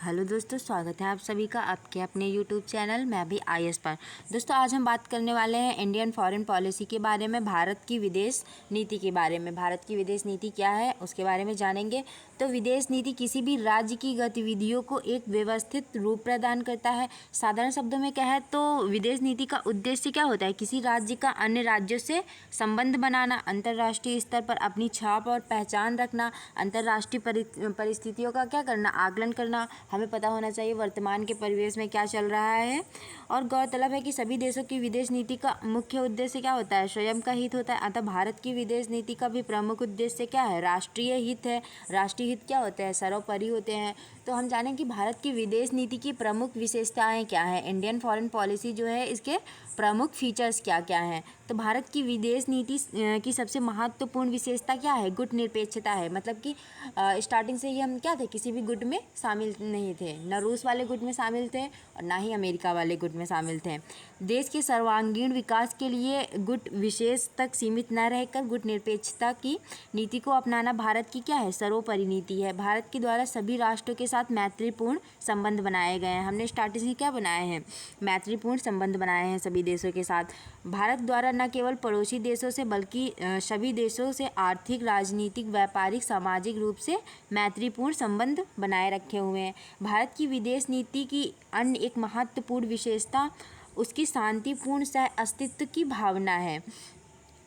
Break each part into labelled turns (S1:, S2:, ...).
S1: Hello दोस्तों, स्वागत है आप सभी का आपके अपने यूट्यूब चैनल मैं भी IAS पर। दोस्तों, आज हम बात करने वाले हैं इंडियन फॉरेन पॉलिसी के बारे में, भारत की विदेश नीति के बारे में। भारत की विदेश नीति क्या है उसके बारे में जानेंगे। तो विदेश नीति किसी भी राज्य की गतिविधियों को एक व्यवस्थित रूप प्रदान करता है। साधारण शब्दों में कहें तो विदेश नीति का उद्देश्य क्या होता है? किसी राज्य का अन्य राज्यों से संबंध बनाना, अंतर्राष्ट्रीय स्तर पर अपनी छाप और पहचान रखना, अंतर्राष्ट्रीय परिस्थितियों का क्या करना, आकलन करना। हमें पता होना चाहिए वर्तमान के परिवेश में क्या चल रहा है। और गौरतलब है कि सभी देशों की विदेश नीति का मुख्य उद्देश्य क्या होता है? स्वयं का हित होता है। अतः भारत की विदेश नीति का भी प्रमुख उद्देश्य क्या है? राष्ट्रीय हित है। राष्ट्रीय हित क्या होते हैं? सर्वोपरि होते हैं। तो हम जानें कि भारत की विदेश नीति की प्रमुख विशेषताएं क्या हैं। इंडियन फॉरेन पॉलिसी जो है इसके प्रमुख फीचर्स क्या क्या हैं। तो भारत की विदेश नीति की सबसे महत्वपूर्ण विशेषता क्या है? गुट निरपेक्षता है। मतलब कि स्टार्टिंग से ही हम क्या थे, किसी भी गुट में शामिल नहीं थे। न रूस वाले गुट में शामिल थे और ना ही अमेरिका वाले गुट में शामिल थे। देश के सर्वांगीण विकास के लिए गुट विशेष तक सीमित न रहकर गुट निरपेक्षता की नीति को अपनाना भारत की क्या है? सर्वोपरि नीति है। भारत के द्वारा सभी राष्ट्रों के साथ मैत्रीपूर्ण संबंध बनाए गए हैं। हमने स्टार्टिंग से क्या बनाए हैं? मैत्रीपूर्ण संबंध बनाए हैं सभी देशों के साथ। भारत द्वारा न केवल पड़ोसी देशों से बल्कि सभी देशों से आर्थिक, राजनीतिक, व्यापारिक, सामाजिक रूप से मैत्रीपूर्ण संबंध बनाए रखे हुए हैं। भारत की विदेश नीति की अन्य एक महत्वपूर्ण विशेषता उसकी शांतिपूर्ण सह अस्तित्व की भावना है।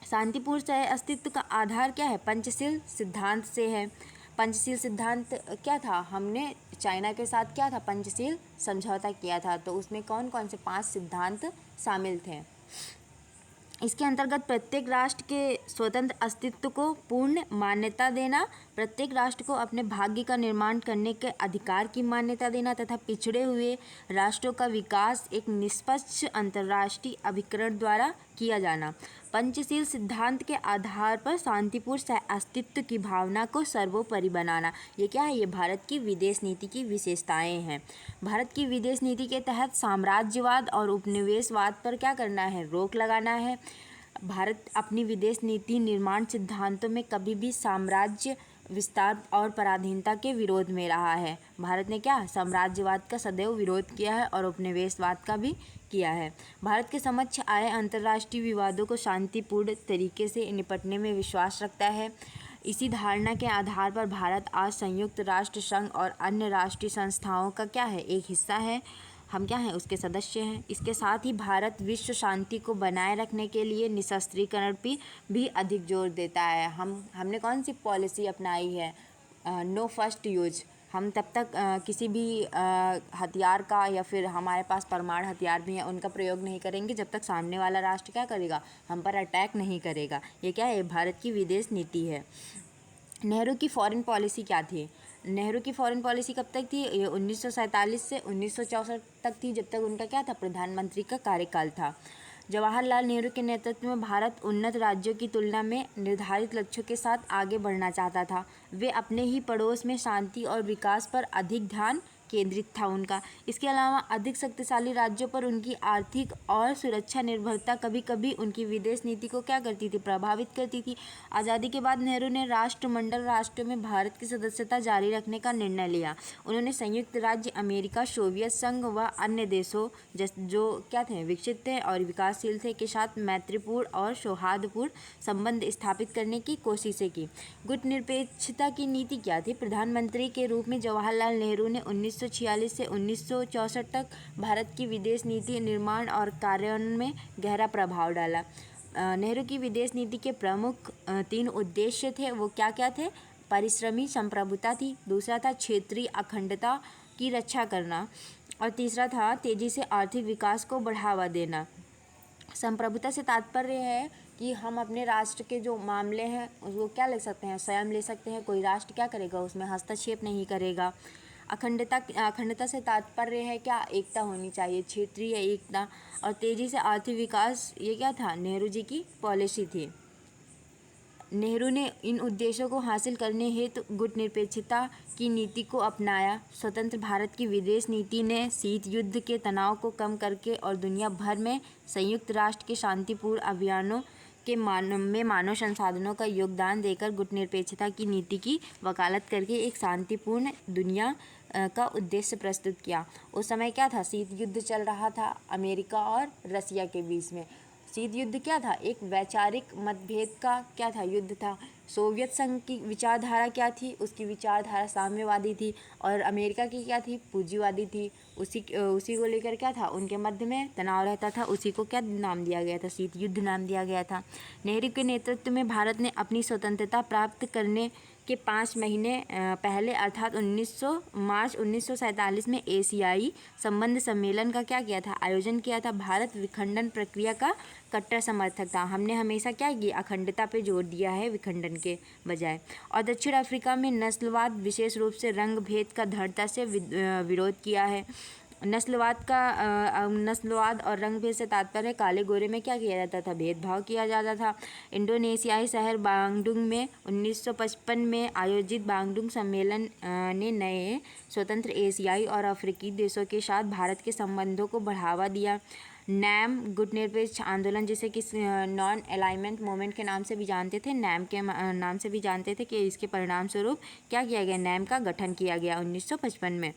S1: शांतिपूर्ण सह अस्तित्व का आधार क्या है? पंचशील सिद्धांत से है। पंचशील सिद्धांत क्या था? हमने चाइना के साथ क्या था? पंचशील समझौता किया था। तो उसमें कौन कौन से 5 सिद्धांत शामिल थे? इसके अंतर्गत प्रत्येक राष्ट्र के स्वतंत्र अस्तित्व को पूर्ण मान्यता देना, प्रत्येक राष्ट्र को अपने भाग्य का निर्माण करने के अधिकार की मान्यता देना तथा पिछड़े हुए राष्ट्रों का विकास एक निष्पक्ष अंतर्राष्ट्रीय अभिकरण द्वारा किया जाना। पंचशील सिद्धांत के आधार पर शांतिपूर्ण सह अस्तित्व की भावना को सर्वोपरि बनाना, ये क्या है? ये भारत की विदेश नीति की विशेषताएं हैं। भारत की विदेश नीति के तहत साम्राज्यवाद और उपनिवेशवाद पर क्या करना है? रोक लगाना है। भारत अपनी विदेश नीति निर्माण सिद्धांतों में कभी भी साम्राज्य विस्तार और पराधीनता के विरोध में रहा है। भारत ने क्या? साम्राज्यवाद का सदैव विरोध किया है और उपनिवेशवाद का भी किया है। भारत के समक्ष आए अंतर्राष्ट्रीय विवादों को शांतिपूर्ण तरीके से निपटने में विश्वास रखता है। इसी धारणा के आधार पर भारत आज संयुक्त राष्ट्र संघ और अन्य राष्ट्रीय संस्थाओं का क्या है? एक हिस्सा है। हम क्या हैं? उसके सदस्य हैं। इसके साथ ही भारत विश्व शांति को बनाए रखने के लिए निशस्त्रीकरण पर भी अधिक जोर देता है। हमने कौन सी पॉलिसी अपनाई है? No first use. हम तब तक किसी भी हथियार का या फिर हमारे पास परमाणु हथियार भी हैं उनका प्रयोग नहीं करेंगे जब तक सामने वाला राष्ट्र क्या करेगा? हम पर अटैक नहीं करेगा। ये क्या है? भारत की विदेश नीति है। नेहरू की फॉरेन पॉलिसी क्या थी? नेहरू की फॉरेन पॉलिसी कब तक थी? ये 1947 से 1964 तक थी, जब तक उनका क्या था? प्रधानमंत्री का कार्यकाल था। जवाहरलाल नेहरू के नेतृत्व में भारत उन्नत राज्यों की तुलना में निर्धारित लक्ष्यों के साथ आगे बढ़ना चाहता था। वे अपने ही पड़ोस में शांति और विकास पर अधिक ध्यान केंद्रित था उनका। इसके अलावा अधिक शक्तिशाली राज्यों पर उनकी आर्थिक और सुरक्षा निर्भरता कभी कभी उनकी विदेश नीति को क्या करती थी? प्रभावित करती थी। आज़ादी के बाद नेहरू ने राष्ट्रमंडल राष्ट्रों में भारत की सदस्यता जारी रखने का निर्णय लिया। उन्होंने संयुक्त राज्य अमेरिका, सोवियत संघ व अन्य देशों जो क्या थे? विकसित थे और विकासशील थे के साथ मैत्रीपूर्ण और सौहार्दपूर्ण संबंध स्थापित करने की कोशिशें की। गुट निरपेक्षता की नीति क्या थी? प्रधानमंत्री के रूप में जवाहरलाल नेहरू ने 1946 से 1964 तक भारत की विदेश नीति निर्माण और कार्यान्वयन में गहरा प्रभाव डाला। नेहरू की विदेश नीति के प्रमुख 3 उद्देश्य थे। वो क्या क्या थे? परिश्रमी संप्रभुता थी, दूसरा था क्षेत्रीय अखंडता की रक्षा करना और तीसरा था तेजी से आर्थिक विकास को बढ़ावा देना। संप्रभुता से तात्पर्य है कि हम अपने राष्ट्र के जो मामले हैं उसको क्या ले सकते हैं? स्वयं ले सकते हैं। कोई राष्ट्र क्या करेगा? उसमें हस्तक्षेप नहीं करेगा। अखंडता से तात्पर्य है क्या? एकता होनी चाहिए, क्षेत्रीय एकता। और तेजी से आर्थिक विकास, ये क्या था? नेहरू जी की पॉलिसी थी। नेहरू ने इन उद्देश्यों को हासिल करने हेतु गुट निरपेक्षता की नीति को अपनाया। स्वतंत्र भारत की विदेश नीति ने शीत युद्ध के तनाव को कम करके और दुनिया भर में संयुक्त राष्ट्र के शांतिपूर्ण अभियानों के मानव संसाधनों का योगदान देकर गुटनिरपेक्षता की नीति की वकालत करके एक शांतिपूर्ण दुनिया का उद्देश्य प्रस्तुत किया। उस समय क्या था, शीत युद्ध चल रहा था अमेरिका और रसिया के बीच में। शीत युद्ध क्या था, एक वैचारिक मतभेद का क्या था, युद्ध था। सोवियत संघ की विचारधारा क्या थी, उसकी विचारधारा साम्यवादी थी, और अमेरिका की क्या थी, पूंजीवादी थी। उसी को लेकर क्या था, उनके मध्य में तनाव रहता था। उसी को क्या नाम दिया गया था, शीत युद्ध नाम दिया गया था। नेहरू के नेतृत्व में भारत ने अपनी स्वतंत्रता प्राप्त करने के 5 महीने पहले अर्थात मार्च 1947 में एशियाई संबंध सम्मेलन का क्या किया था, आयोजन किया था। भारत विखंडन प्रक्रिया का कट्टर समर्थक था। हमने हमेशा क्या किया, अखंडता पे जोर दिया है विखंडन के बजाय। और दक्षिण अफ्रीका में नस्लवाद, विशेष रूप से रंग भेद का दृढ़ता से विरोध किया है। नस्लवाद और रंग भेद से तात्पर्य काले गोरे में क्या किया जाता था, भेदभाव किया जाता था। इंडोनेशियाई शहर बांडुंग में 1955 में आयोजित बांडुंग सम्मेलन ने नए स्वतंत्र एशियाई और अफ्रीकी देशों के साथ भारत के संबंधों को बढ़ावा दिया। नैम गुटनिरपेक्ष आंदोलन, जिसे कि नॉन अलाइनमेंट मूवमेंट के नाम से भी जानते थे, नैम के नाम से भी जानते थे, कि इसके परिणाम स्वरूप क्या किया गया, नैम का गठन किया गया 1955 में।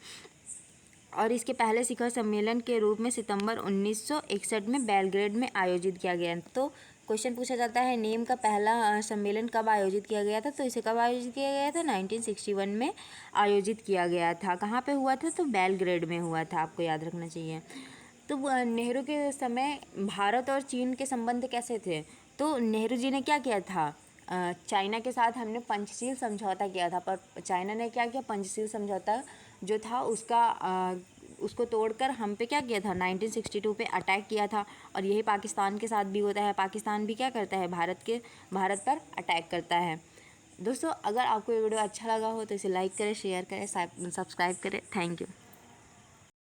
S1: और इसके पहले शिखर सम्मेलन के रूप में सितंबर 1961 में बेलग्रेड में आयोजित किया गया। तो क्वेश्चन पूछा जाता है, नेम का पहला सम्मेलन कब आयोजित किया गया था, तो इसे कब आयोजित किया गया था, 1961 में आयोजित किया गया था। कहाँ पे हुआ था, तो बेलग्रेड में हुआ था, आपको याद रखना चाहिए। तो नेहरू के समय भारत और चीन के संबंध कैसे थे, तो नेहरू जी ने क्या किया था, चाइना के साथ हमने पंचशील समझौता किया था, पर चाइना ने क्या किया, पंचशील समझौता जो था उसको तोड़कर हम पे क्या किया था, 1962 पे अटैक किया था। और यही पाकिस्तान के साथ भी होता है, पाकिस्तान भी क्या करता है, भारत पर अटैक करता है। दोस्तों, अगर आपको ये वीडियो अच्छा लगा हो तो इसे लाइक करें, शेयर करें, सब्सक्राइब करें। Thank you.